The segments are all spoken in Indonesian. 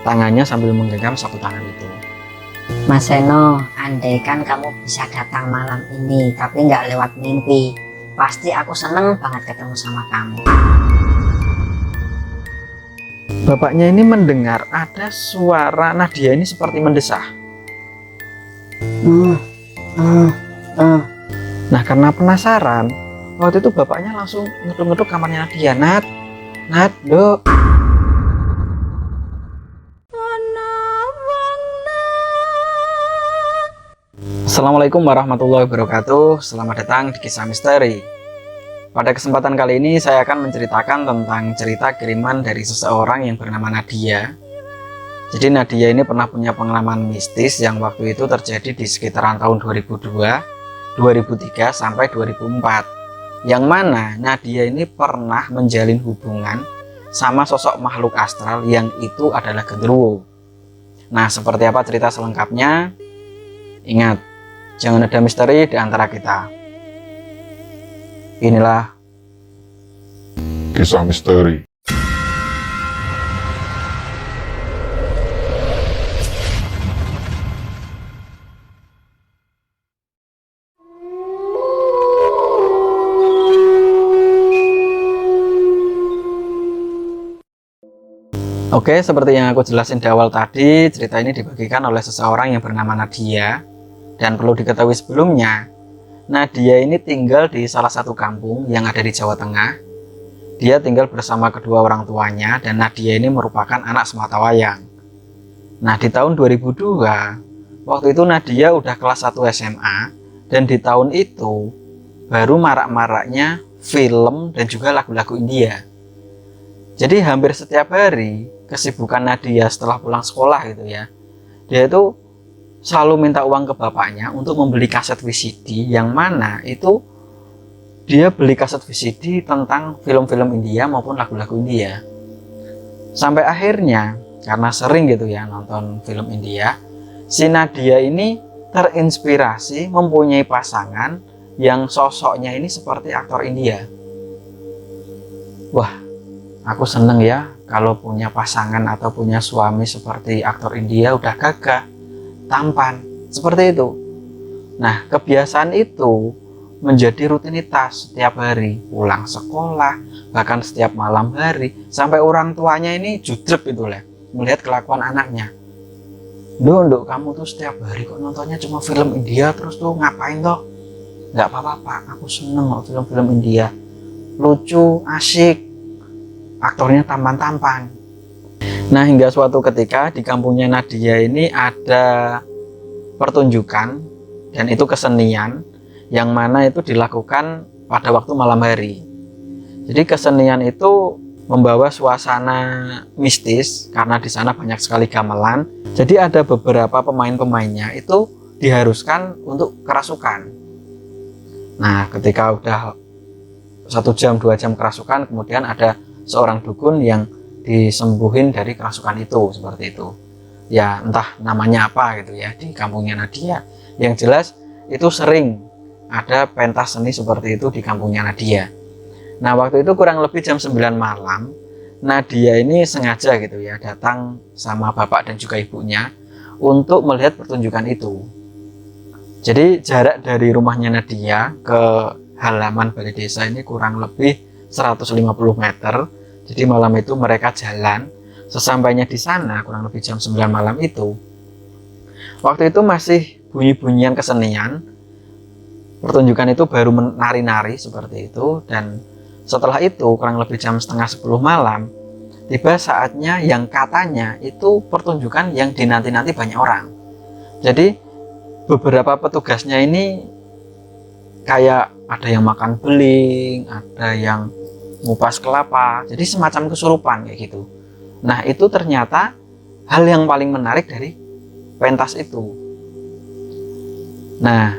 tangannya sambil menggenggam sapu tangan itu. Mas Seno, andai kan kamu bisa datang malam ini tapi nggak lewat mimpi, pasti aku seneng banget ketemu sama kamu. Bapaknya ini mendengar ada suara Nadia ini seperti mendesah. Nah, karena penasaran, waktu itu bapaknya langsung ngetuk-ngetuk kamarnya Nadia. Nat, Dok. Assalamualaikum warahmatullahi wabarakatuh. Selamat datang di Kisah Misteri. Pada kesempatan kali ini saya akan menceritakan tentang cerita kiriman dari seseorang yang bernama Nadia. Jadi Nadia ini pernah punya pengalaman mistis yang waktu itu terjadi di sekitaran tahun 2002, 2003 sampai 2004. Yang mana Nadia ini pernah menjalin hubungan sama sosok makhluk astral yang itu adalah genderuwo. Nah, seperti apa cerita selengkapnya? Ingat, jangan ada misteri di antara kita. Inilah Kisah Misteri. Oke, seperti yang aku jelasin di awal tadi, cerita ini dibagikan oleh seseorang yang bernama Nadia. Dan perlu diketahui sebelumnya, Nadia ini tinggal di salah satu kampung yang ada di Jawa Tengah. Dia tinggal bersama kedua orang tuanya dan Nadia ini merupakan anak sematawayang. Nah, di tahun 2002, waktu itu Nadia udah kelas 1 SMA dan di tahun itu baru marak-maraknya film dan juga lagu-lagu India. Jadi hampir setiap hari kesibukan Nadia setelah pulang sekolah gitu ya, dia itu selalu minta uang ke bapaknya untuk membeli kaset VCD, yang mana itu dia beli kaset VCD tentang film-film India maupun lagu-lagu India. Sampai akhirnya karena sering gitu ya nonton film India, si Nadia ini terinspirasi mempunyai pasangan yang sosoknya ini seperti aktor India. Wah, aku seneng ya kalau punya pasangan atau punya suami seperti aktor India, udah gagah, tampan, seperti itu. Nah, kebiasaan itu menjadi rutinitas setiap hari, pulang sekolah, bahkan setiap malam hari, sampai orang tuanya ini judrep itu lah melihat kelakuan anaknya. Dok, kamu tuh setiap hari kok nontonnya cuma film India terus tuh, ngapain toh? Nggak apa-apa Pak, aku seneng kok film-film India, lucu, asik, aktornya tampan-tampan. Nah, hingga suatu ketika di kampungnya Nadia ini ada pertunjukan, dan itu kesenian yang mana itu dilakukan pada waktu malam hari. Jadi kesenian itu membawa suasana mistis karena di sana banyak sekali gamelan. Jadi ada beberapa pemain-pemainnya itu diharuskan untuk kerasukan. Nah, ketika udah 1 jam 2 jam kerasukan, kemudian ada seorang dukun yang disembuhin dari kerasukan itu, seperti itu. Ya entah namanya apa gitu ya di kampungnya Nadia. Yang jelas itu sering ada pentas seni seperti itu di kampungnya Nadia. Nah, waktu itu kurang lebih jam 9 malam, Nadia ini sengaja gitu ya datang sama bapak dan juga ibunya untuk melihat pertunjukan itu. Jadi jarak dari rumahnya Nadia ke halaman balai desa ini kurang lebih 150 meter. Jadi malam itu mereka jalan. Sesampainya di sana kurang lebih jam 9 malam itu, waktu itu masih bunyi-bunyian kesenian. Pertunjukan itu baru menari-nari seperti itu. Dan setelah itu kurang lebih jam setengah 10 malam, tiba saatnya yang katanya itu pertunjukan yang dinanti-nanti banyak orang. Jadi beberapa petugasnya ini kayak ada yang makan beling, ada yang ngupas kelapa, jadi semacam kesurupan kayak gitu. Nah, itu ternyata hal yang paling menarik dari pentas itu. Nah,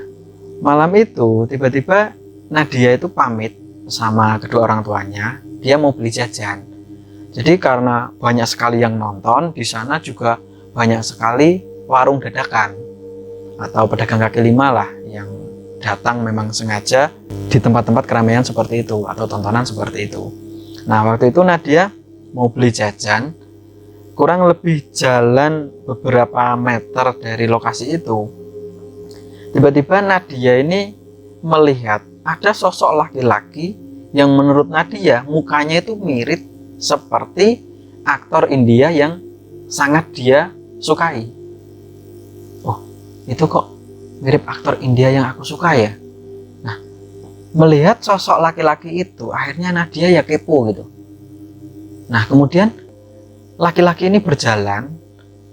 malam itu tiba-tiba Nadia itu pamit sama kedua orang tuanya, dia mau beli jajan. Jadi karena banyak sekali yang nonton, di sana juga banyak sekali warung dadakan atau pedagang kaki lima lah yang datang memang sengaja di tempat-tempat keramaian seperti itu atau tontonan seperti itu. Nah, waktu itu Nadia mau beli jajan kurang lebih jalan beberapa meter dari lokasi itu, tiba-tiba Nadia ini melihat ada sosok laki-laki yang menurut Nadia mukanya itu mirip seperti aktor India yang sangat dia sukai. Oh, itu kok mirip aktor India yang aku suka ya. Nah, melihat sosok laki-laki itu, akhirnya Nadia ya kepo gitu. Nah, kemudian laki-laki ini berjalan,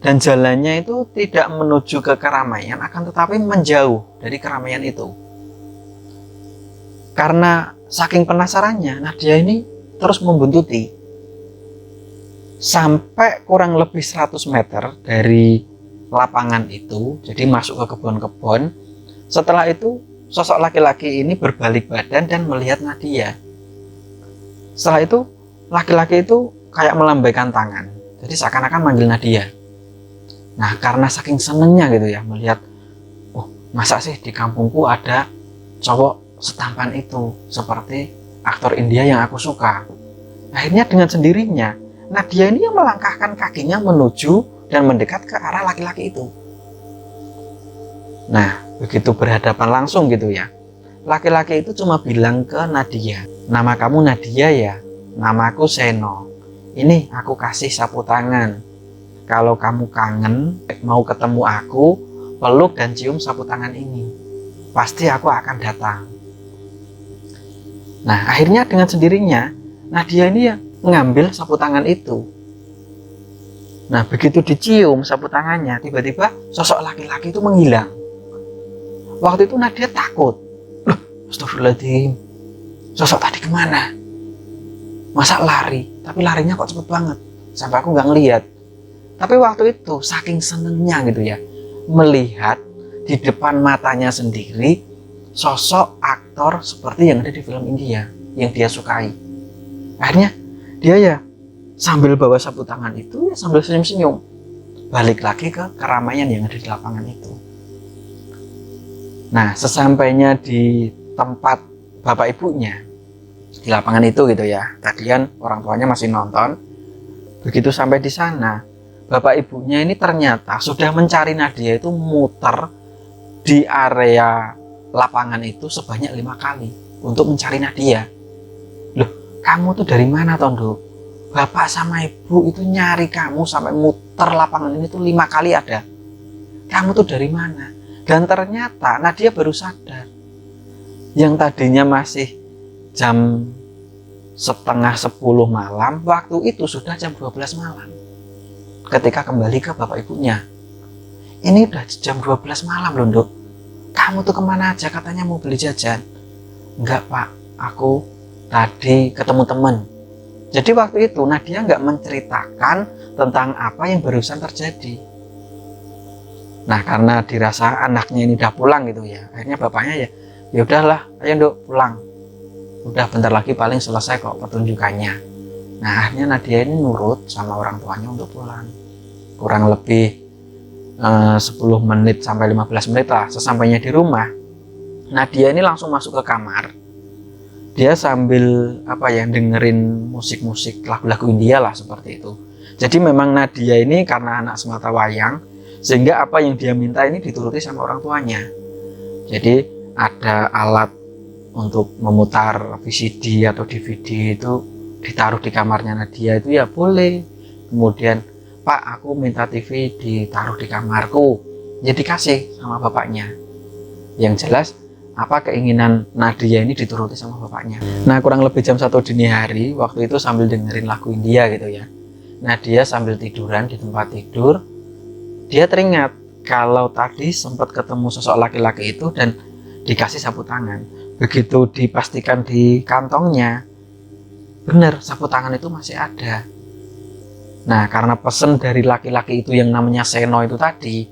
dan jalannya itu tidak menuju ke keramaian, akan tetapi menjauh dari keramaian itu. Karena saking penasarannya, Nadia ini terus membuntuti sampai kurang lebih 100 meter dari lapangan itu, jadi masuk ke kebun-kebun. Setelah itu sosok laki-laki ini berbalik badan dan melihat Nadia. Setelah itu laki-laki itu kayak melambaikan tangan, jadi seakan-akan manggil Nadia. Nah, karena saking senengnya gitu ya melihat, oh masa sih di kampungku ada cowok setampan itu seperti aktor India yang aku suka. Akhirnya dengan sendirinya Nadia ini yang melangkahkan kakinya menuju dan mendekat ke arah laki-laki itu. Nah, begitu berhadapan langsung gitu ya, laki-laki itu cuma bilang ke Nadia, nama kamu Nadia ya? Namaku Seno. Ini aku kasih sapu tangan. Kalau kamu kangen, mau ketemu aku, peluk dan cium sapu tangan ini. Pasti aku akan datang. Nah, akhirnya dengan sendirinya, Nadia ini ya mengambil sapu tangan itu. Nah, begitu dicium sapu tangannya, tiba-tiba sosok laki-laki itu menghilang. Waktu itu Nadia takut. Loh, astagfirullahaladzim. Sosok tadi kemana? Masa lari? Tapi larinya kok cepet banget. Sampai aku nggak ngelihat. Tapi waktu itu saking senengnya gitu ya, melihat di depan matanya sendiri sosok aktor seperti yang ada di film India yang dia sukai. Akhirnya dia ya sambil bawa sapu tangan itu ya sambil senyum-senyum balik lagi ke keramaian yang ada di lapangan itu. Nah, sesampainya di tempat bapak ibunya di lapangan itu gitu ya, tadi kan orang tuanya masih nonton. Begitu sampai di sana, bapak ibunya ini ternyata sudah mencari Nadia itu muter di area lapangan itu sebanyak 5 kali untuk mencari Nadia. Loh, kamu tuh dari mana Tondo? Bapak sama ibu itu nyari kamu sampai muter lapangan ini tuh 5 kali ada. Kamu tuh dari mana? Dan ternyata Nadia baru sadar. Yang tadinya masih jam setengah 10 malam, waktu itu sudah jam 12 malam. Ketika kembali ke bapak ibunya. Ini udah jam 12 malam loh, Nduk. Kamu tuh kemana aja? Katanya mau beli jajan. Enggak, Pak. Aku tadi ketemu temen. Jadi waktu itu Nadia nggak menceritakan tentang apa yang barusan terjadi. Nah, karena dirasa anaknya ini udah pulang gitu ya, akhirnya bapaknya ya udahlah, ayo Nduk pulang. Udah bentar lagi paling selesai kok pertunjukannya. Nah, akhirnya Nadia ini nurut sama orang tuanya untuk pulang. Kurang lebih 10 menit sampai 15 menit lah. Sesampainya di rumah, Nadia ini langsung masuk ke kamar. Dia sambil dengerin musik-musik lagu-lagu India lah seperti itu. Jadi memang Nadia ini karena anak sematawayang, sehingga apa yang dia minta ini dituruti sama orang tuanya. Jadi ada alat untuk memutar VCD atau DVD itu ditaruh di kamarnya Nadia itu ya boleh. Kemudian, Pak, aku minta TV ditaruh di kamarku, jadi dikasih sama bapaknya. Yang jelas apa keinginan Nadia ini dituruti sama bapaknya. Nah, kurang lebih jam 1 dini hari, waktu itu sambil dengerin lagu India gitu ya, Nadia sambil tiduran di tempat tidur, dia teringat kalau tadi sempat ketemu sosok laki-laki itu dan dikasih sapu tangan. Begitu dipastikan di kantongnya, benar sapu tangan itu masih ada. Nah, karena pesan dari laki-laki itu yang namanya Seno itu tadi,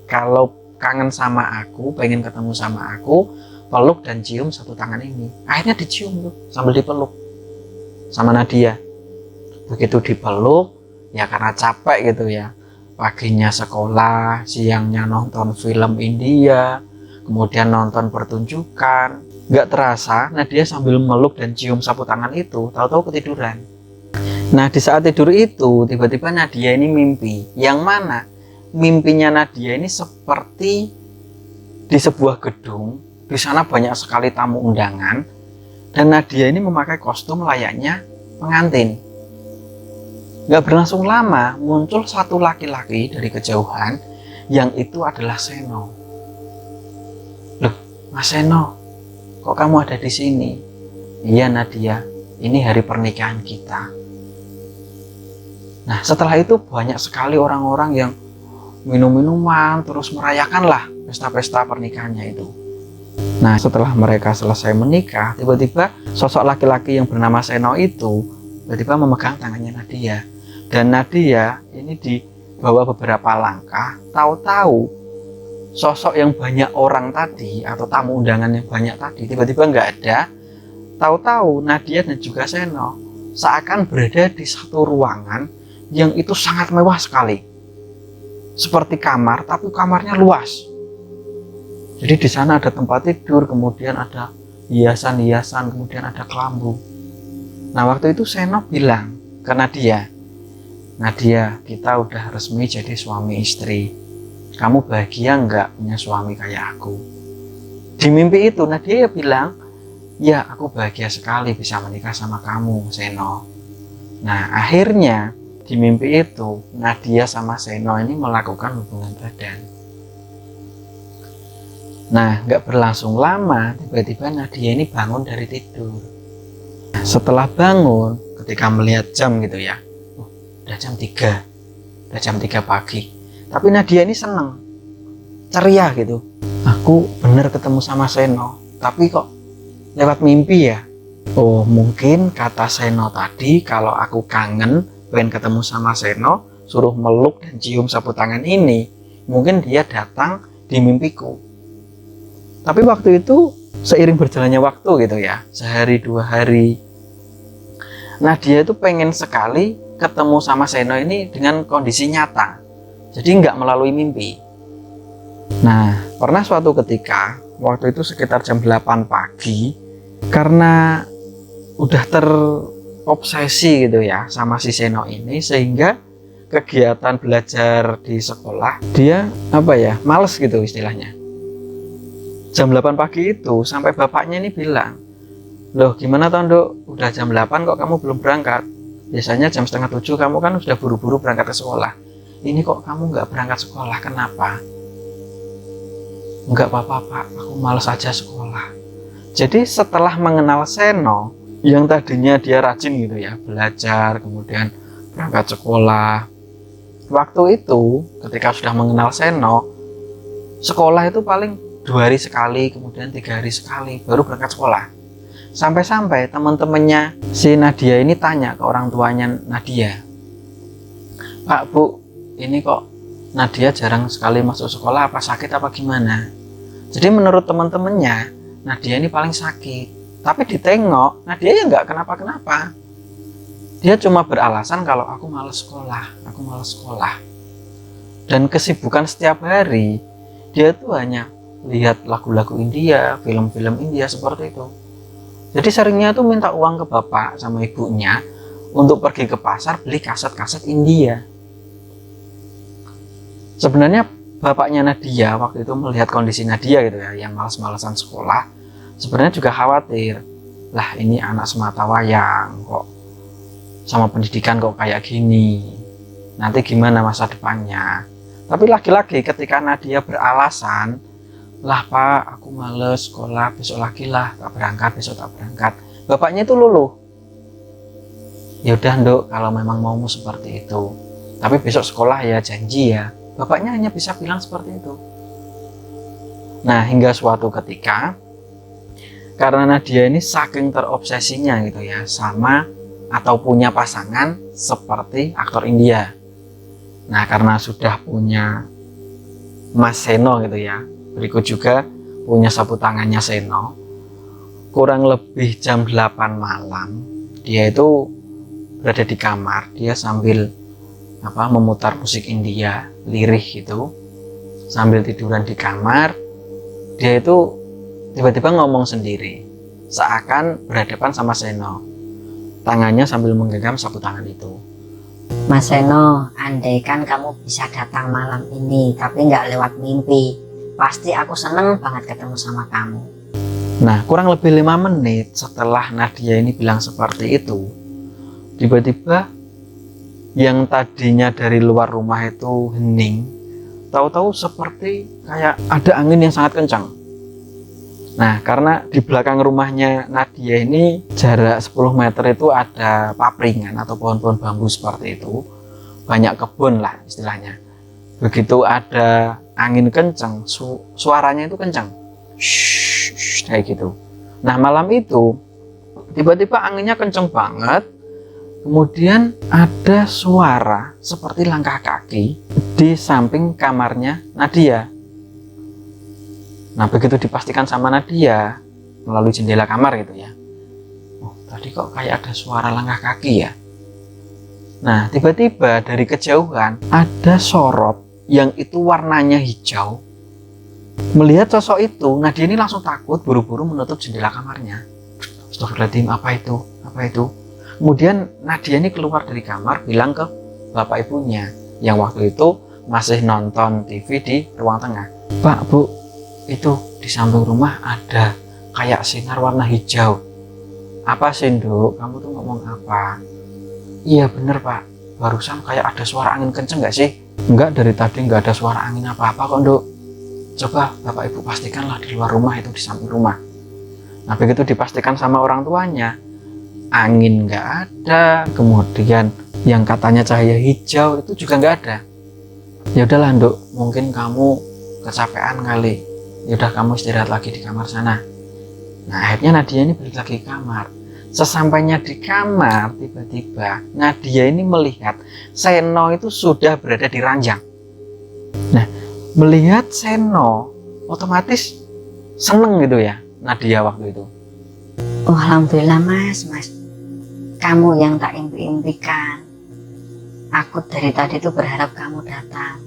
kalau kangen sama aku, pengen ketemu sama aku, peluk dan cium sapu tangan ini. Akhirnya dicium tuh sambil dipeluk sama Nadia. Begitu dipeluk, ya karena capek gitu ya, paginya sekolah, siangnya nonton film India, kemudian nonton pertunjukan, nggak terasa Nadia sambil meluk dan cium sapu tangan itu tahu-tahu ketiduran. Nah, di saat tidur itu tiba-tiba Nadia ini mimpi. Yang mana mimpinya Nadia ini seperti di sebuah gedung. Di sana banyak sekali tamu undangan dan Nadia ini memakai kostum layaknya pengantin. Gak berlangsung lama muncul satu laki-laki dari kejauhan yang itu adalah Seno. Loh, Mas Seno, kok kamu ada di sini? Iya Nadia, ini hari pernikahan kita. Nah, setelah itu banyak sekali orang-orang yang minum-minuman terus merayakanlah pesta-pesta pernikahannya itu. Nah, setelah mereka selesai menikah, tiba-tiba sosok laki-laki yang bernama Seno itu tiba-tiba memegang tangannya Nadia. Dan Nadia ini dibawa beberapa langkah, tahu-tahu sosok yang banyak orang tadi atau tamu undangan yang banyak tadi tiba-tiba nggak ada. Tahu-tahu Nadia dan juga Seno seakan berada di satu ruangan yang itu sangat mewah sekali. Seperti kamar, tapi kamarnya luas. Jadi di sana ada tempat tidur, kemudian ada hiasan-hiasan, kemudian ada kelambu. Nah, waktu itu Seno bilang ke Nadia, Nadia, kita udah resmi jadi suami istri. Kamu bahagia nggak punya suami kayak aku? Di mimpi itu Nadia bilang, ya aku bahagia sekali bisa menikah sama kamu, Seno. Nah, akhirnya di mimpi itu Nadia sama Seno ini melakukan hubungan badan. Nah, nggak berlangsung lama tiba-tiba Nadia ini bangun dari tidur. Nah, setelah bangun ketika melihat jam gitu ya, udah jam 3 pagi. Tapi Nadia ini seneng, ceria gitu. Aku bener ketemu sama Seno, tapi kok lewat mimpi ya. Oh, mungkin kata Seno tadi kalau aku kangen pengen ketemu sama Seno, suruh meluk dan cium sapu tangan ini, mungkin dia datang di mimpiku. Tapi waktu itu seiring berjalannya waktu gitu ya, sehari 2 hari, Nadia itu pengen sekali ketemu sama Seno ini dengan kondisi nyata, jadi nggak melalui mimpi. Nah, pernah suatu ketika, waktu itu sekitar jam 8 pagi, karena udah terobsesi gitu ya sama si Seno ini, sehingga kegiatan belajar di sekolah dia males gitu istilahnya. Jam 8 pagi itu sampai bapaknya ini bilang, loh gimana Tondo, udah jam 8 kok kamu belum berangkat? Biasanya jam 6:30 kamu kan sudah buru-buru berangkat ke sekolah. Ini kok kamu nggak berangkat sekolah, kenapa? Nggak apa-apa Pak, aku males aja sekolah. Jadi setelah mengenal Seno, yang tadinya dia rajin gitu ya, belajar, kemudian berangkat sekolah. Waktu itu, ketika sudah mengenal Seno, sekolah itu paling 2 hari sekali, kemudian 3 hari sekali, baru berangkat sekolah. Sampai-sampai teman-temannya si Nadia ini tanya ke orang tuanya Nadia, Pak, Bu, ini kok Nadia jarang sekali masuk sekolah, apa sakit apa gimana? Jadi menurut teman-temannya, Nadia ini paling sakit. Tapi ditengok, Nadia ya nggak kenapa-kenapa. Dia cuma beralasan kalau aku malas sekolah. Dan kesibukan setiap hari, dia tuh hanya lihat lagu-lagu India, film-film India seperti itu. Jadi seringnya tuh minta uang ke bapak sama ibunya untuk pergi ke pasar beli kaset-kaset India. Sebenarnya bapaknya Nadia waktu itu melihat kondisi Nadia gitu ya, yang malas-malasan sekolah, sebenarnya juga khawatir. Lah ini anak semata wayang kok sama pendidikan kok kayak gini, nanti gimana masa depannya. Tapi lagi-lagi ketika Nadia beralasan, lah Pak, aku males sekolah, besok lagi lah, tak berangkat. Bapaknya itu luluh. Ya udah Nduk, kalau memang maumu seperti itu, tapi besok sekolah ya, janji ya. Bapaknya hanya bisa bilang seperti itu. Nah, hingga suatu ketika, karena Nadia ini saking terobsesinya gitu ya, sama atau punya pasangan seperti aktor India. Nah, karena sudah punya Mas Seno gitu ya, berikut juga punya sapu tangannya Seno, kurang lebih jam 8 malam, dia itu berada di kamar, dia sambil memutar musik India, lirih gitu, sambil tiduran di kamar. Dia itu tiba-tiba ngomong sendiri, seakan berhadapan sama Seno. tangannya sambil menggenggam sapu tangan itu. Mas Seno, andaikan kamu bisa datang malam ini tapi nggak lewat mimpi, pasti aku seneng banget ketemu sama kamu. Nah, kurang lebih 5 menit setelah Nadia ini bilang seperti itu, tiba-tiba yang tadinya dari luar rumah itu hening, tahu-tahu seperti kayak ada angin yang sangat kencang. Nah, karena di belakang rumahnya Nadia ini jarak 10 meter itu ada papringan atau pohon-pohon bambu seperti itu, banyak kebun lah istilahnya. Begitu ada angin kencang, suaranya itu kencang, shh, kayak gitu. Nah, malam itu tiba-tiba anginnya kencang banget, kemudian ada suara seperti langkah kaki di samping kamarnya Nadia. Nah, begitu dipastikan sama Nadia melalui jendela kamar gitu ya, oh tadi kok kayak ada suara langkah kaki ya. Nah, tiba-tiba dari kejauhan ada sorot yang itu warnanya hijau. Melihat sosok itu, Nadia ini langsung takut, buru-buru menutup jendela kamarnya. Astagfirullahaladzim, apa itu? Apa itu? Kemudian Nadia ini keluar dari kamar, bilang ke bapak ibunya yang waktu itu masih nonton TV di ruang tengah. Pak, Bu, itu di samping rumah ada kayak sinar warna hijau. Apa sih, Nduk? Kamu tuh ngomong apa? Iya bener, Pak, barusan kayak ada suara angin kenceng nggak sih? Enggak, dari tadi nggak ada suara angin apa-apa kok, Nduk. Coba Bapak Ibu pastikanlah di luar rumah itu di samping rumah. Nah, begitu dipastikan sama orang tuanya, angin nggak ada, kemudian yang katanya cahaya hijau itu juga nggak ada. Ya udahlah, Nduk, mungkin kamu kecapean kali. Ya udah, kamu istirahat lagi di kamar sana. Nah, akhirnya Nadia ini balik lagi ke kamar. Sesampainya di kamar, tiba-tiba Nadia ini melihat Seno itu sudah berada di ranjang. Nah, melihat Seno, otomatis seneng gitu ya Nadia waktu itu. Oh, alhamdulillah mas. Kamu yang tak impi-impikan. Aku dari tadi tuh berharap kamu datang.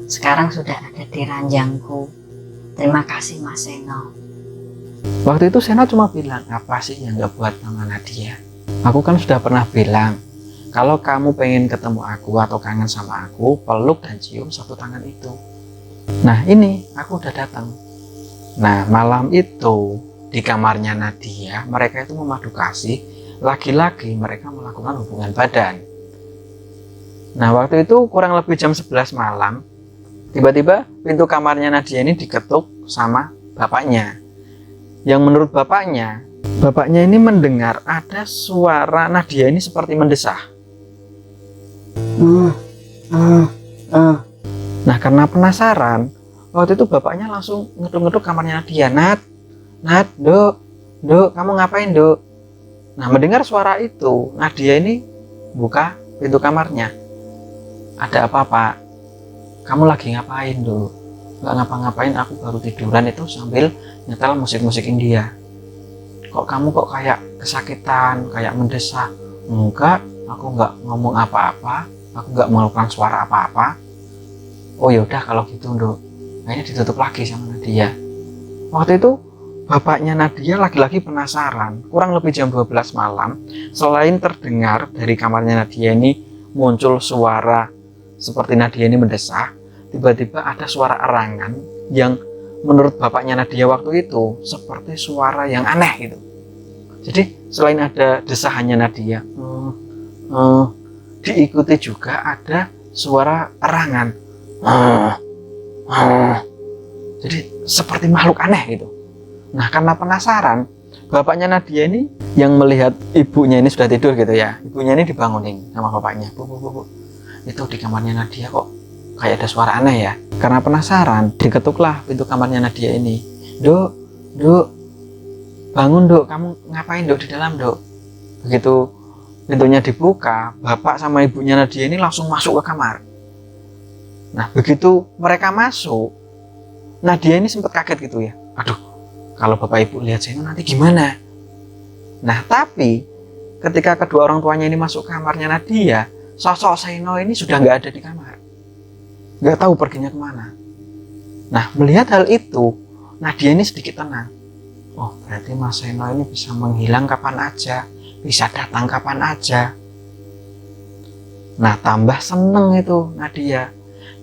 Sekarang sudah ada di ranjangku. Terima kasih Mas Seno. Waktu itu Seno cuma bilang, apa sih yang gak buat nama Nadia? Aku kan sudah pernah bilang, kalau kamu pengen ketemu aku atau kangen sama aku, peluk dan cium sapu tangan itu. Nah, ini aku udah datang. Nah, malam itu di kamarnya Nadia, mereka itu memadu kasih, lagi-lagi mereka melakukan hubungan badan. Nah, waktu itu kurang lebih jam 11 malam, tiba-tiba pintu kamarnya Nadia ini diketuk sama bapaknya. Yang menurut bapaknya ini mendengar ada suara Nadia ini seperti mendesah. Nah, karena penasaran, waktu itu bapaknya langsung ngeduk-ngeduk kamarnya Nadia. Nat, Dok, kamu ngapain, Dok? Nah, mendengar suara itu, Nadia ini buka pintu kamarnya. Ada apa, Pak? Kamu lagi ngapain, Dok? Nggak ngapa-ngapain, aku baru tiduran itu sambil nyetel musik-musik India. Kok kamu kok kayak kesakitan, kayak mendesah? Enggak, aku nggak ngomong apa-apa, aku nggak melakukan suara apa-apa. Oh yaudah kalau gitu, Dok. Akhirnya ditutup lagi sama Nadia. Waktu itu bapaknya Nadia lagi-lagi penasaran. Kurang lebih jam 12 malam, selain terdengar dari kamarnya Nadia ini muncul suara seperti Nadia ini mendesah, tiba-tiba ada suara erangan yang menurut bapaknya Nadia waktu itu seperti suara yang aneh gitu. Jadi selain ada desahannya Nadia, diikuti juga ada suara erangan. Jadi seperti makhluk aneh gitu. Nah, karena penasaran, bapaknya Nadia ini yang melihat ibunya ini sudah tidur gitu ya, ibunya ini dibangunin sama bapaknya. Bu, itu di kamarnya Nadia kok kayak ada suara aneh ya. Karena penasaran, diketuklah pintu kamarnya Nadia ini. Dok, bangun, Dok, kamu ngapain, Dok, di dalam, Dok? Begitu pintunya dibuka, bapak sama ibunya Nadia ini langsung masuk ke kamar. Nah, begitu mereka masuk, Nadia ini sempat kaget gitu ya. Aduh, kalau bapak ibu lihat Seno nanti gimana? Nah, tapi ketika kedua orang tuanya ini masuk kamarnya Nadia, sosok Seno ini sudah nggak ada di kamar. Nggak tahu perginya kemana. Nah, melihat hal itu, Nadia ini sedikit tenang. Oh, berarti Mas Seno ini bisa menghilang kapan aja, bisa datang kapan aja. Nah, tambah seneng itu Nadia.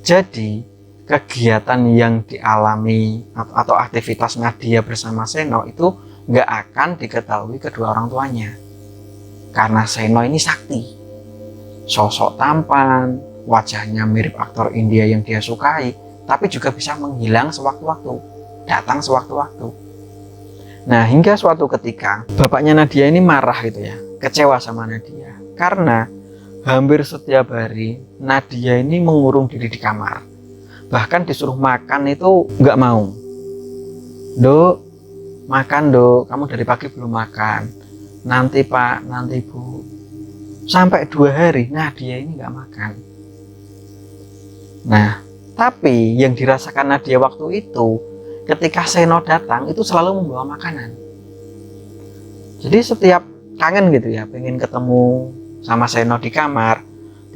Jadi kegiatan yang dialami atau aktivitas Nadia bersama Seno itu nggak akan diketahui kedua orang tuanya. Karena Seno ini sakti, sosok tampan, wajahnya mirip aktor India yang dia sukai, tapi juga bisa menghilang sewaktu-waktu, datang sewaktu-waktu. Nah, hingga suatu ketika bapaknya Nadia ini marah gitu ya, kecewa sama Nadia, karena hampir setiap hari Nadia ini mengurung diri di kamar. Bahkan disuruh makan itu nggak mau. Dok, makan dok, kamu dari pagi belum makan. Nanti pak, nanti bu. Sampai 2 hari Nadia ini nggak makan. Nah, tapi yang dirasakan Nadia waktu itu, ketika Seno datang itu selalu membawa makanan. Jadi setiap kangen gitu ya, pengen ketemu sama Seno di kamar,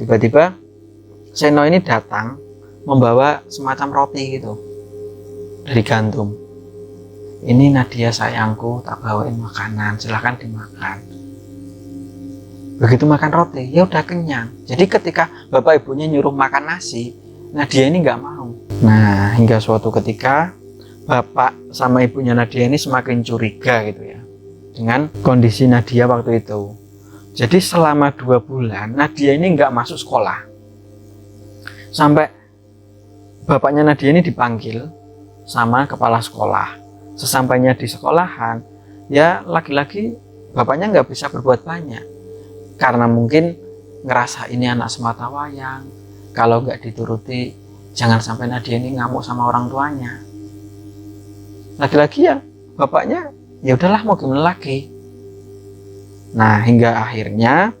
tiba-tiba Seno ini datang membawa semacam roti gitu dari gandum. Ini Nadia sayangku, tak bawain makanan, silahkan dimakan. Begitu makan roti, ya udah kenyang. Jadi ketika bapak ibunya nyuruh makan nasi, Nadia ini nggak mau. Nah, hingga suatu ketika bapak sama ibunya Nadia ini semakin curiga gitu ya dengan kondisi Nadia waktu itu. Jadi selama 2 bulan Nadia ini nggak masuk sekolah. Sampai bapaknya Nadia ini dipanggil sama kepala sekolah. Sesampainya di sekolahan, ya lagi-lagi bapaknya nggak bisa berbuat banyak. Karena mungkin ngerasa ini anak semata wayang. Kalau nggak dituruti, jangan sampai Nadia ini ngamuk sama orang tuanya. Lagi-lagi ya bapaknya ya udahlah mau gimana lagi. Nah, hingga akhirnya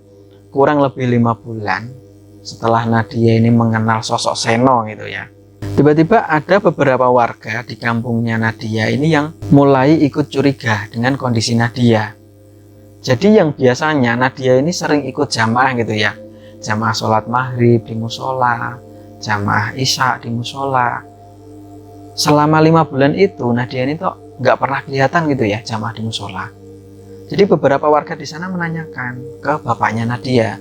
kurang lebih 5 bulan setelah Nadia ini mengenal sosok Seno gitu ya, tiba-tiba ada beberapa warga di kampungnya Nadia ini yang mulai ikut curiga dengan kondisi Nadia. Jadi yang biasanya Nadia ini sering ikut jamaah gitu ya, jamaah sholat maghrib di musola, jamaah isya di musola. Selama 5 bulan itu Nadia ini tuh nggak pernah kelihatan gitu ya jamaah di musola. Jadi beberapa warga di sana menanyakan ke bapaknya Nadia,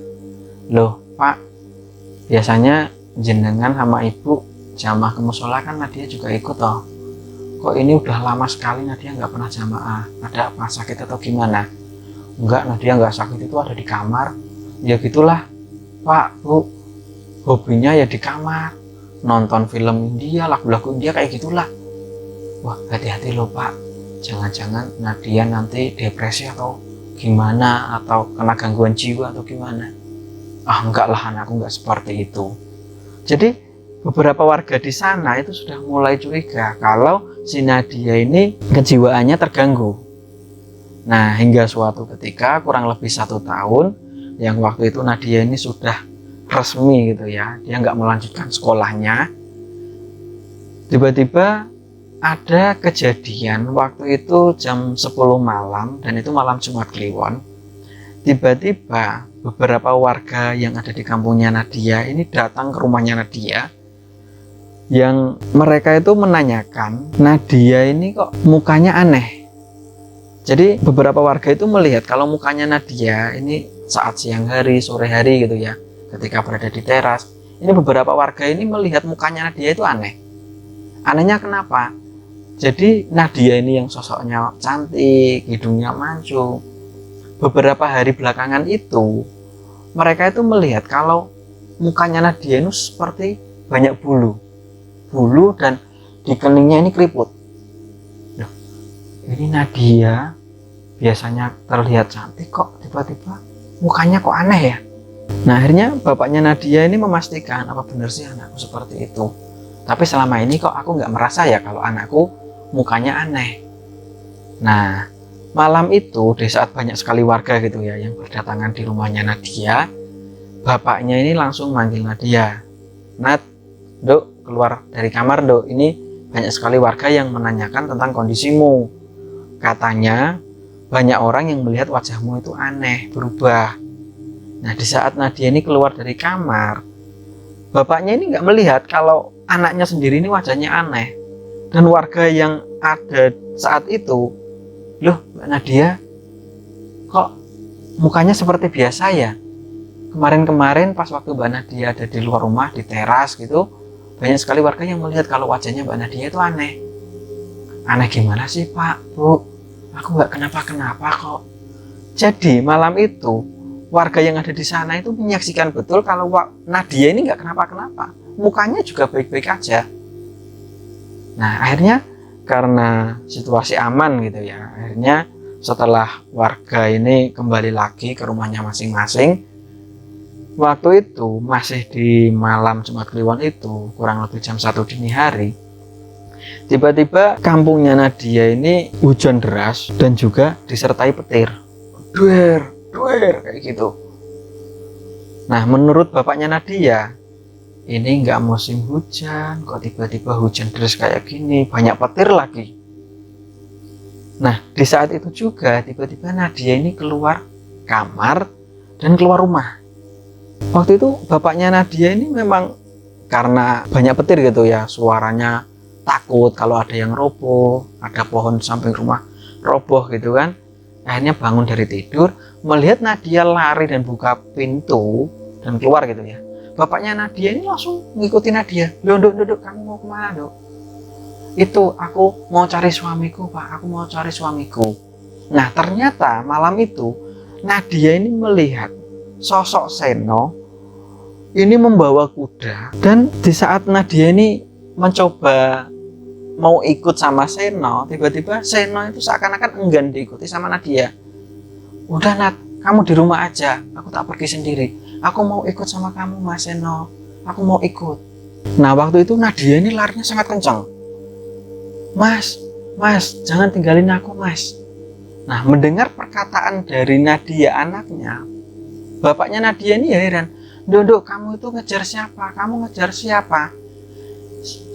loh pak, biasanya jenengan sama ibu jamaah ke musola kan Nadia juga ikut toh. Kok ini udah lama sekali Nadia nggak pernah jamaah, ada apa, sakit atau gimana? Enggak, Nadia nggak sakit, itu ada di kamar. Ya gitulah pak bu, hobinya ya di kamar, nonton film India, lagu-lagu India kayak gitulah. Wah, hati-hati loh pak, jangan-jangan Nadia nanti depresi atau gimana, atau kena gangguan jiwa atau gimana. Ah enggak lah, anakku nggak seperti itu. Jadi beberapa warga di sana itu sudah mulai curiga kalau si Nadia ini kejiwaannya terganggu. Nah, hingga suatu ketika kurang lebih 1 tahun, yang waktu itu Nadia ini sudah resmi gitu ya, dia nggak melanjutkan sekolahnya. Tiba-tiba ada kejadian waktu itu jam 10 malam, dan itu malam Jumat Kliwon. Tiba-tiba beberapa warga yang ada di kampungnya Nadia ini datang ke rumahnya Nadia, yang mereka itu menanyakan Nadia ini kok mukanya aneh. Jadi beberapa warga itu melihat kalau mukanya Nadia ini saat siang hari, sore hari gitu ya, ketika berada di teras, ini beberapa warga ini melihat mukanya Nadia itu aneh. Anehnya kenapa? Jadi Nadia ini yang sosoknya cantik, hidungnya mancung, beberapa hari belakangan itu mereka itu melihat kalau mukanya Nadia itu seperti banyak bulu dan di keningnya ini keriput. Loh, ini Nadia biasanya terlihat cantik kok tiba-tiba mukanya kok aneh ya. Nah, akhirnya bapaknya Nadia ini memastikan, apa benar sih anakku seperti itu, tapi selama ini kok aku nggak merasa ya kalau anakku mukanya aneh. Nah, malam itu di saat banyak sekali warga gitu ya yang berdatangan di rumahnya Nadia, bapaknya ini langsung manggil Nadia. Nat, dok, keluar dari kamar dok, ini banyak sekali warga yang menanyakan tentang kondisimu. Katanya banyak orang yang melihat wajahmu itu aneh, berubah. Nah, di saat Nadia ini keluar dari kamar, bapaknya ini nggak melihat kalau anaknya sendiri ini wajahnya aneh. Dan warga yang ada saat itu, loh Mbak Nadia, kok mukanya seperti biasa ya? Kemarin-kemarin pas waktu Mbak Nadia ada di luar rumah, di teras gitu, banyak sekali warga yang melihat kalau wajahnya Mbak Nadia itu aneh. Aneh gimana sih Pak, Bu? Aku nggak kenapa-kenapa kok. Jadi malam itu, warga yang ada di sana itu menyaksikan betul kalau Nadia ini nggak kenapa-kenapa. Mukanya juga baik-baik aja. Nah akhirnya karena situasi aman gitu ya, akhirnya setelah warga ini kembali lagi ke rumahnya masing-masing, waktu itu masih di malam Jumat Kliwon itu, kurang lebih jam 1 dini hari, tiba-tiba kampungnya Nadia ini hujan deras dan juga disertai petir. Duer, duer, kayak gitu. Nah menurut bapaknya Nadia, ini nggak musim hujan, kok tiba-tiba hujan deras kayak gini, banyak petir lagi. Nah di saat itu juga tiba-tiba Nadia ini keluar kamar dan keluar rumah. Waktu itu bapaknya Nadia ini memang karena banyak petir gitu ya, suaranya takut kalau ada yang roboh, ada pohon samping rumah roboh gitu kan. Akhirnya bangun dari tidur, melihat Nadia lari dan buka pintu dan keluar gitu ya. Bapaknya Nadia ini langsung ngikutin Nadia. Duk, kamu mau kemana, Duk? Itu aku mau cari suamiku, Pak. Aku mau cari suamiku. Nah ternyata malam itu Nadia ini melihat sosok Seno ini membawa kuda, dan di saat Nadia ini mencoba mau ikut sama Seno, tiba-tiba Seno itu seakan-akan enggan diikuti sama Nadia. Udah Nat, kamu di rumah aja, aku tak pergi sendiri. Aku mau ikut sama kamu Mas Seno, aku mau ikut. Nah waktu itu Nadia ini larinya sangat kencang. Mas, jangan tinggalin aku Mas. Nah mendengar perkataan dari Nadia anaknya, bapaknya Nadia ini ya heran. Duk, kamu itu ngejar siapa? Kamu ngejar siapa?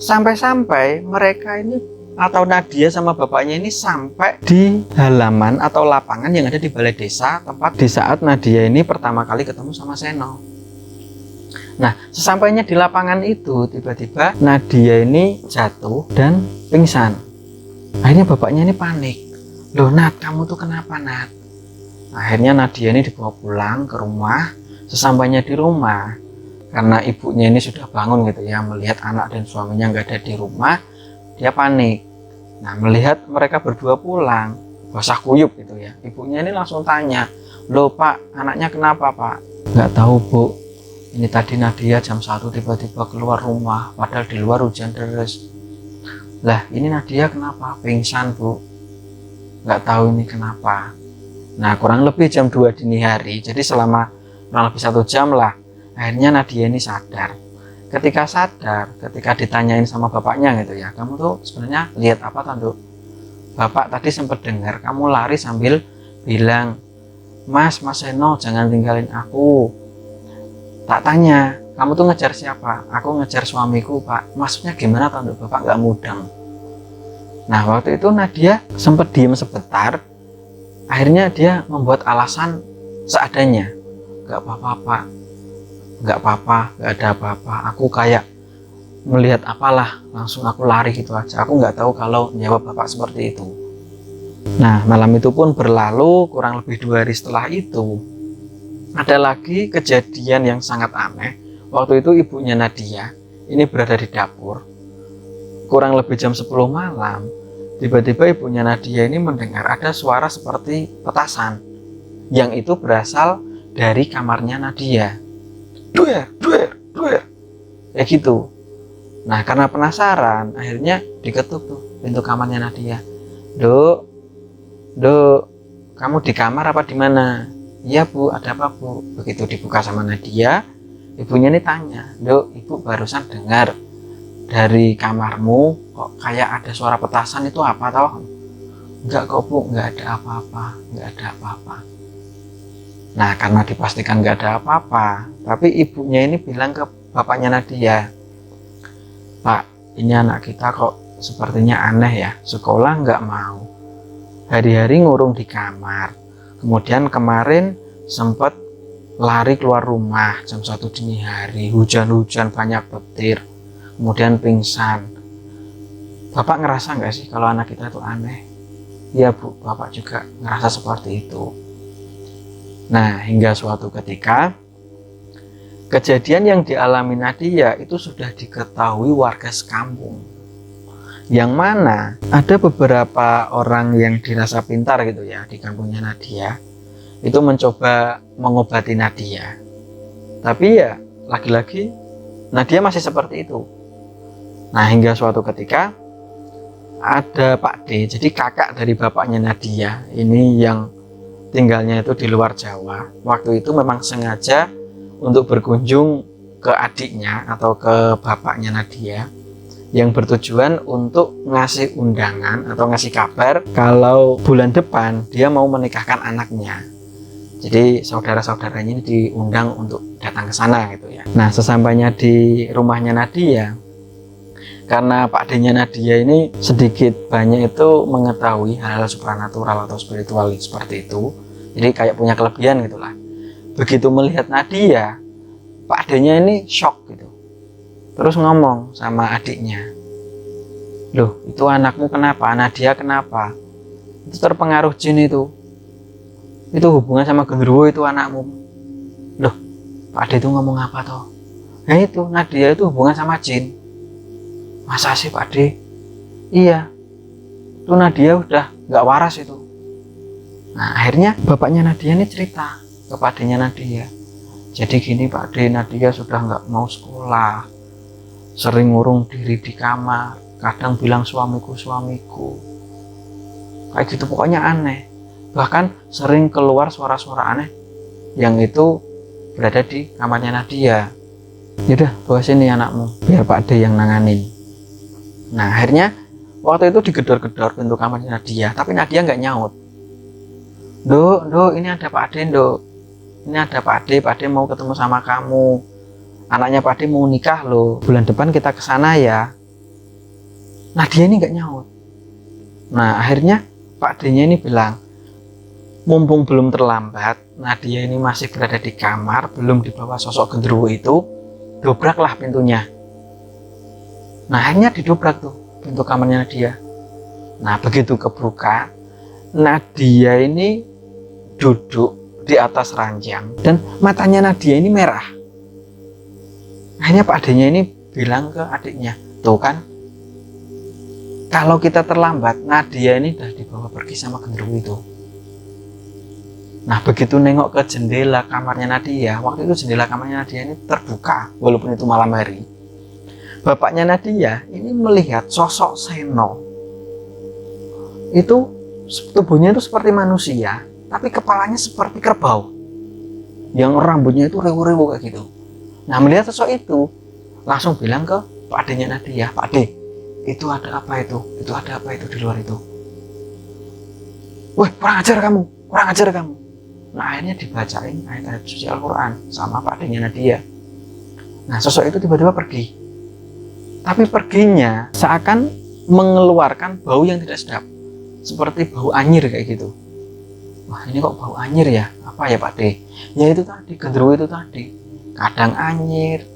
Sampai-sampai mereka ini atau Nadia sama bapaknya ini sampai di halaman atau lapangan yang ada di balai desa, tempat di saat Nadia ini pertama kali ketemu sama Seno. Nah sesampainya di lapangan itu tiba-tiba Nadia ini jatuh dan pingsan. Akhirnya bapaknya ini panik. Loh Nat, kamu tuh kenapa Nat? Akhirnya Nadia ini dibawa pulang ke rumah. Sesampainya di rumah, karena ibunya ini sudah bangun gitu ya, melihat anak dan suaminya nggak ada di rumah, dia panik. Nah melihat mereka berdua pulang basah kuyup gitu ya, ibunya ini langsung tanya, loh Pak, anaknya kenapa Pak? Nggak tahu Bu, ini tadi Nadia jam 1 tiba-tiba keluar rumah, padahal di luar hujan deras. Lah ini Nadia kenapa? Pingsan Bu. Nggak tahu ini kenapa. Nah kurang lebih jam 2 dini hari, jadi selama kurang lebih 1 jam lah, akhirnya Nadia ini sadar. Ketika sadar, ketika ditanyain sama bapaknya gitu ya, kamu tuh sebenarnya lihat apa Tanduk? Bapak tadi sempat dengar kamu lari sambil bilang, Mas Seno jangan tinggalin aku. Tak tanya, kamu tuh ngejar siapa? Aku ngejar suamiku Pak. Maksudnya gimana Tanduk? Bapak gak mudeng. Nah waktu itu Nadia sempat diem sebentar, akhirnya dia membuat alasan seadanya. Gak apa-apa Pak, gak apa-apa, gak ada apa-apa, aku kayak melihat apalah, langsung aku lari gitu aja. Aku nggak tahu kalau jawab bapak seperti itu. Nah malam itu pun berlalu, kurang lebih 2 hari setelah itu ada lagi kejadian yang sangat aneh. Waktu itu ibunya Nadia ini berada di dapur, kurang lebih jam 10 malam, tiba-tiba ibunya Nadia ini mendengar ada suara seperti petasan, yang itu berasal dari kamarnya Nadia. Duer, kayak gitu. Nah karena penasaran, akhirnya diketuk tuh pintu kamarnya Nadia. Duk, kamu di kamar apa di mana? Iya Bu, ada apa Bu? Begitu dibuka sama Nadia, ibunya ini tanya, Duk, ibu barusan dengar dari kamarmu kok kayak ada suara petasan, itu apa tau? Enggak kok Bu, enggak ada apa-apa, enggak ada apa-apa. Nah karena dipastikan nggak ada apa-apa, tapi ibunya ini bilang ke bapaknya Nadia, Pak, ini anak kita kok sepertinya aneh ya, sekolah nggak mau, hari-hari ngurung di kamar, kemudian kemarin sempat lari keluar rumah jam 1 dini hari, hujan-hujan banyak petir, kemudian pingsan. Bapak ngerasa nggak sih kalau anak kita itu aneh? Iya Bu, Bapak juga ngerasa seperti itu. Nah, hingga suatu ketika kejadian yang dialami Nadia itu sudah diketahui warga sekampung, yang mana ada beberapa orang yang dirasa pintar gitu ya di kampungnya Nadia itu mencoba mengobati Nadia, tapi ya lagi-lagi Nadia masih seperti itu. Nah, hingga suatu ketika ada Pak D, jadi kakak dari bapaknya Nadia ini yang tinggalnya itu di luar Jawa. Waktu itu memang sengaja untuk berkunjung ke adiknya atau ke bapaknya Nadia, yang bertujuan untuk ngasih undangan atau ngasih kabar kalau bulan depan dia mau menikahkan anaknya. Jadi saudara-saudaranya ini diundang untuk datang ke sana gitu ya. Nah, sesampainya di rumahnya Nadia, karena Pak D-nya Nadia ini sedikit banyak itu mengetahui hal-hal supranatural atau spiritual seperti itu, jadi kayak punya kelebihan gitulah. Begitu melihat Nadia, Pak D-nya ini shock gitu, terus ngomong sama adiknya, loh itu anakmu kenapa, Nadia kenapa, itu terpengaruh jin itu hubungan sama genderuwo itu anakmu. Loh, Pak D itu ngomong apa toh? Nah itu Nadia itu hubungan sama jin. Masa sih Pak D? Iya, itu Nadia udah nggak waras itu. Nah, akhirnya bapaknya Nadia ini cerita ke Pak D-nya Nadia, jadi gini Pak D, Nadia sudah nggak mau sekolah, sering ngurung diri di kamar, kadang bilang suamiku, kayak gitu, pokoknya aneh. Bahkan sering keluar suara-suara aneh yang itu berada di kamarnya Nadia. Yaudah, bawa sini anakmu biar Pak D yang nanganin. Nah, akhirnya waktu itu digedor-gedor pintu kamarnya Nadia, tapi Nadia nggak nyaut. Dok, ini ada Pak D, Dok. Ini ada Pak D mau ketemu sama kamu. Anaknya Pak D mau nikah loh. Bulan depan kita ke sana ya. Nadia ini nggak nyaut. Nah, akhirnya Pak D-nya ini bilang, mumpung belum terlambat, Nadia ini masih berada di kamar, belum dibawa sosok genderuwo itu, dobraklah pintunya. Nah, akhirnya didobrak tuh pintu kamarnya Nadia. Nah, begitu kebuka, Nadia ini duduk di atas ranjang dan matanya Nadia ini merah. Akhirnya Pak D-nya ini bilang ke adiknya, tuh kan, kalau kita terlambat, Nadia ini udah dibawa pergi sama genderuwo itu. Nah, begitu nengok ke jendela kamarnya Nadia, waktu itu jendela kamarnya Nadia ini terbuka walaupun itu malam hari. Bapaknya Nadia ini melihat sosok Seno. Itu tubuhnya itu seperti manusia, tapi kepalanya seperti kerbau. Yang rambutnya itu rewu-rewu kayak gitu. Nah, melihat sosok itu, langsung bilang ke Pak D-nya Nadia, Pak D, itu ada apa itu? Itu ada apa itu di luar itu? Wah, kurang ajar kamu. Nah, akhirnya dibacain ayat-ayat suci Al-Quran sama Pak D-nya Nadia. Nah, sosok itu tiba-tiba pergi. Tapi perginya seakan mengeluarkan bau yang tidak sedap, seperti bau anyir kayak gitu. Wah, ini kok bau anyir ya? Apa ya Pak D? Ya itu tadi, genderuwo itu tadi. Kadang anyir,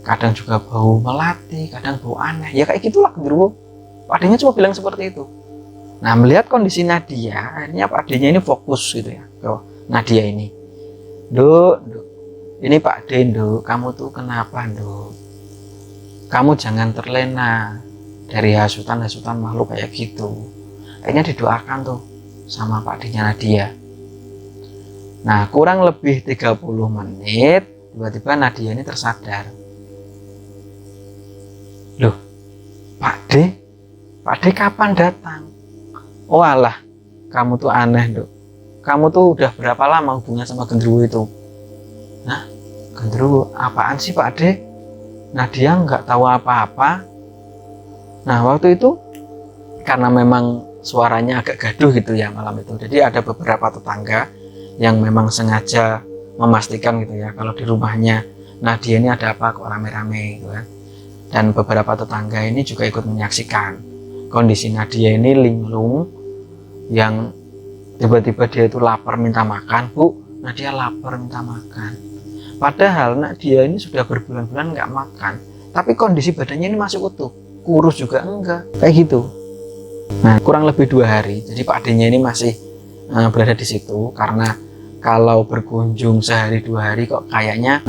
kadang juga bau melati, kadang bau aneh. Ya kayak gitulah genderuwo. Pak D-nya cuma bilang seperti itu. Nah, melihat kondisi Nadia, akhirnya Pak D-nya ini fokus gitu ya ke Nadia ini. Duk, ini Pak D, Duk, kamu tuh kenapa, Duk? Kamu jangan terlena dari hasutan-hasutan makhluk kayak gitu. Akhirnya didoakan tuh sama Pak D-nya Nadia. Nah, kurang lebih 30 menit, tiba-tiba Nadia ini tersadar. Loh, Pak D kapan datang? Oh alah, kamu tuh aneh, Dok. Kamu tuh udah berapa lama hubungan sama genderuwo itu? Nah, genderuwo apaan sih Pak D? Nadia nggak tahu apa-apa. Nah, waktu itu karena memang suaranya agak gaduh gitu ya malam itu, jadi ada beberapa tetangga yang memang sengaja memastikan gitu ya kalau di rumahnya Nadia ini ada apa kok rame-rame gitu kan. Dan beberapa tetangga ini juga ikut menyaksikan kondisi Nadia ini linglung, yang tiba-tiba dia itu lapar minta makan. Bu, Nadia lapar minta makan. Padahal Nadia ini sudah berbulan-bulan nggak makan, tapi kondisi badannya ini masih utuh, kurus juga enggak, kayak gitu. Nah, kurang lebih 2 hari, jadi Pak D-nya ini masih berada di situ karena kalau berkunjung sehari 2 hari kok kayaknya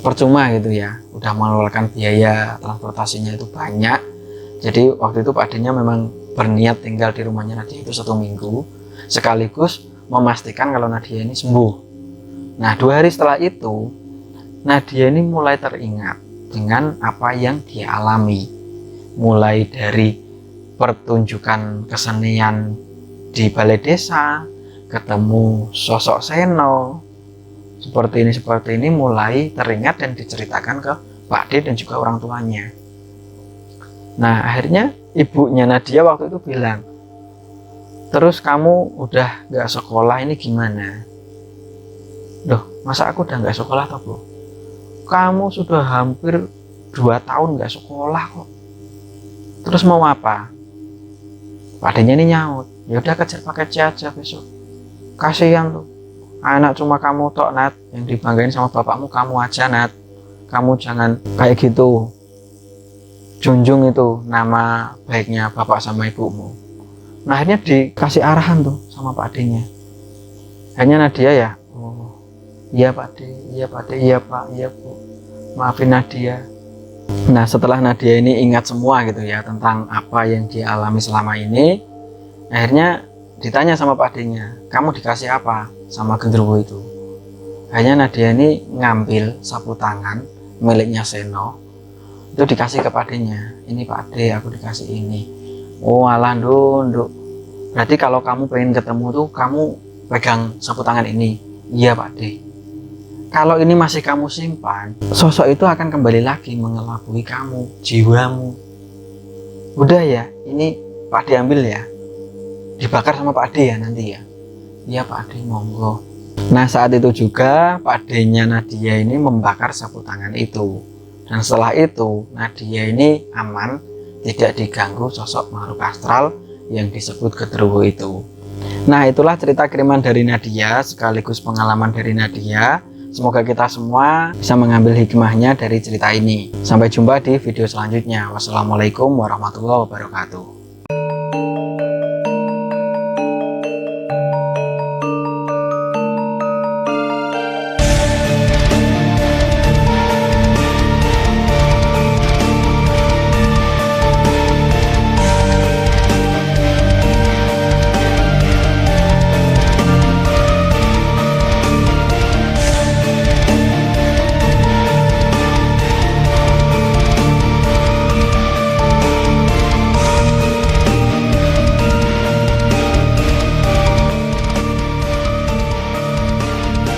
percuma gitu ya, udah mengeluarkan biaya transportasinya itu banyak. Jadi waktu itu Pak D-nya memang berniat tinggal di rumahnya Nadia itu 1 minggu, sekaligus memastikan kalau Nadia ini sembuh. Nah 2 hari setelah itu Nadia ini mulai teringat dengan apa yang dia alami, mulai dari pertunjukan kesenian di balai desa, ketemu sosok Seno seperti ini mulai teringat dan diceritakan ke Pak D dan juga orang tuanya. Nah akhirnya ibunya Nadia waktu itu bilang, terus kamu udah gak sekolah ini gimana? Loh masa aku udah gak sekolah toh Bu? Kamu sudah hampir 2 tahun gak sekolah kok, terus mau apa? Pak D-nya ini nyaut, ya udah kejar pakai C aja besok. Kasihan tuh anak cuma kamu tok Nat, yang dibanggain sama bapakmu kamu aja Nat, kamu jangan kayak gitu, junjung itu nama baiknya bapak sama ibumu. Nah akhirnya dikasih arahan tuh sama Pak D-nya. Hanya Nadia ya, oh iya Pak D, iya Pak D, iya Pak, iya Bu, maafin Nadia. Nah setelah Nadia ini ingat semua gitu ya tentang apa yang dia alami selama ini, akhirnya ditanya sama Pak D-nya, kamu dikasih apa sama genderuwo itu? Hanya Nadia ini ngambil sapu tangan miliknya Seno, itu dikasih ke Pak D-nya. Ini Pak D, aku dikasih ini. Oh alah nduk, berarti kalau kamu pengen ketemu tuh kamu pegang sapu tangan ini. Iya Pak D. Kalau ini masih kamu simpan, sosok itu akan kembali lagi mengelabui kamu, jiwamu. Udah ya, ini Pak D ambil ya, dibakar sama Pak D ya nanti ya. Iya Pak D, monggo. Nah saat itu juga Pak D-nya Nadia ini membakar sapu tangan itu. Dan setelah itu Nadia ini aman, tidak diganggu sosok makhluk astral yang disebut genderuwo itu. Nah itulah cerita kiriman dari Nadia sekaligus pengalaman dari Nadia. Semoga kita semua bisa mengambil hikmahnya dari cerita ini. Sampai jumpa di video selanjutnya. Wassalamualaikum warahmatullahi wabarakatuh.